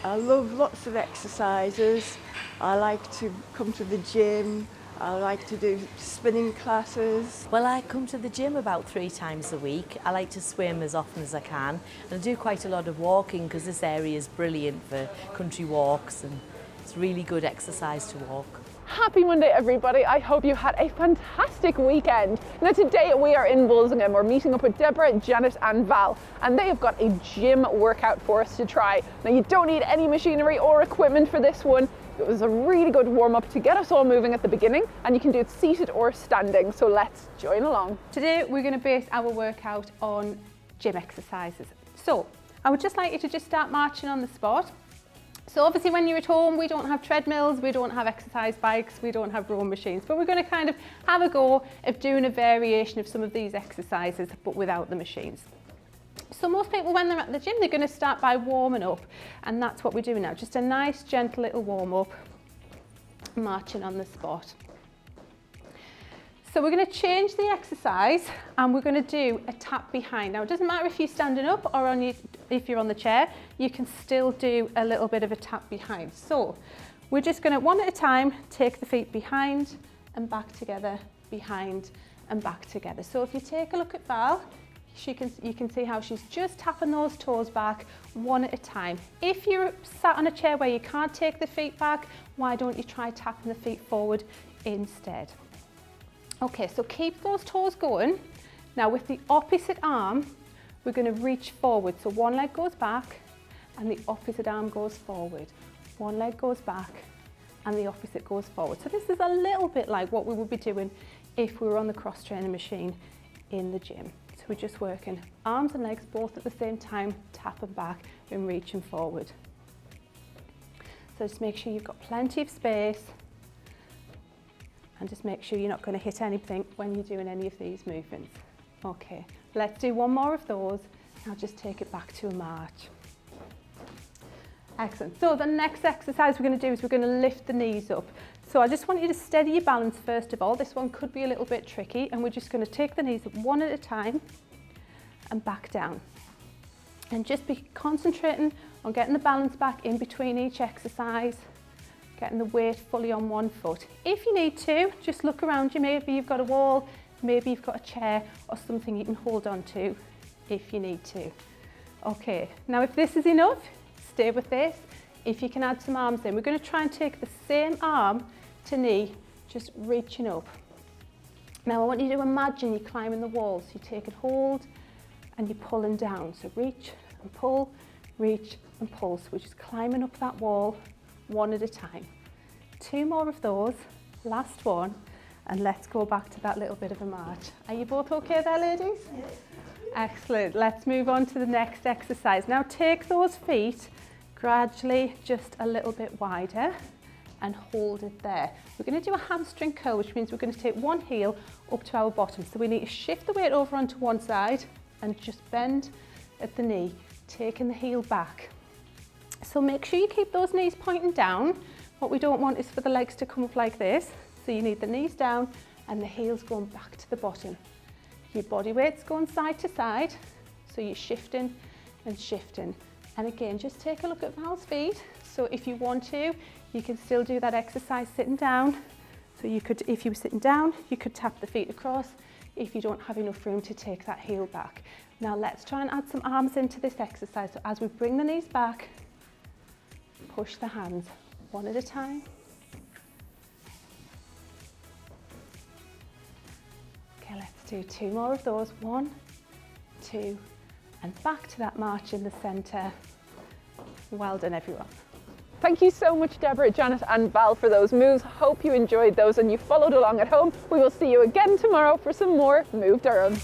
I love lots of exercises. I like to come to the gym. I like to do spinning classes. Well, I come to the gym about 3 times a week. I like to swim as often as I can. And I do quite a lot of walking because this area is brilliant for country walks and it's really good exercise to walk. Happy Monday, everybody. I hope you had a fantastic weekend. Now today we are in Wolsingham. We're meeting up with Deborah, Janet and Val, and they have got a gym workout for us to try. Now you don't need any machinery or equipment for this one. It was a really good warm-up to get us all moving at the beginning, and you can do it seated or standing, so let's join along. Today we're going to base our workout on gym exercises. So I would just like you to just start marching on the spot. So obviously when you're at home, we don't have treadmills, we don't have exercise bikes, we don't have rowing machines, but we're going to kind of have a go of doing a variation of some of these exercises, but without the machines. So most people, when they're at the gym, they're going to start by warming up, and that's what we're doing now. Just a nice, gentle little warm up, marching on the spot. So we're going to change the exercise and we're going to do a tap behind. Now it doesn't matter if you're standing up or if you're on the chair, you can still do a little bit of a tap behind. So we're just going to, one at a time, take the feet behind and back together, behind and back together. So if you take a look at Val, you can see how she's just tapping those toes back one at a time. If you're sat on a chair where you can't take the feet back, why don't you try tapping the feet forward instead? Okay, so keep those toes going. Now with the opposite arm, we're going to reach forward. So one leg goes back and the opposite arm goes forward. One leg goes back and the opposite goes forward. So this is a little bit like what we would be doing if we were on the cross training machine in the gym. So we're just working arms and legs both at the same time, tapping back and reaching forward. So just make sure you've got plenty of space. And just make sure you're not going to hit anything when you're doing any of these movements. Okay, let's do one more of those. Now just take it back to a march. Excellent. So the next exercise we're going to do is we're going to lift the knees up. So I just want you to steady your balance first of all. This one could be a little bit tricky, and we're just going to take the knees up one at a time and back down. And just be concentrating on getting the balance back in between each exercise. Getting the weight fully on one foot. If you need to, just look around you. Maybe you've got a wall, maybe you've got a chair or something you can hold on to if you need to. Okay, now if this is enough, stay with this. If you can add some arms in, we're going to try and take the same arm to knee, just reaching up. Now I want you to imagine you're climbing the wall. So you're taking hold and you're pulling down. So reach and pull, reach and pull. So we're just climbing up that wall one at a time. 2 more of those, last one, and let's go back to that little bit of a march. Are you both okay there, ladies? Yes. Excellent. Let's move on to the next exercise. Now take those feet gradually just a little bit wider and hold it there. We're going to do a hamstring curl, which means we're going to take one heel up to our bottom. So we need to shift the weight over onto one side and just bend at the knee, taking the heel back. So make sure you keep those knees pointing down. What we don't want is for the legs to come up like this. So you need the knees down and the heels going back to the bottom. Your body weight's going side to side. So you're shifting and shifting. And again, just take a look at Val's feet. So if you want to, you can still do that exercise sitting down. So you could, if you were sitting down, you could tap the feet across if you don't have enough room to take that heel back. Now let's try and add some arms into this exercise. So as we bring the knees back, push the hands one at a time. Okay, let's do 2 more of those. 1, 2, and back to that march in the centre. Well done, everyone. Thank you so much, Deborah, Janet and Val, for those moves. Hope you enjoyed those and you followed along at home. We will see you again tomorrow for some more Move Durham.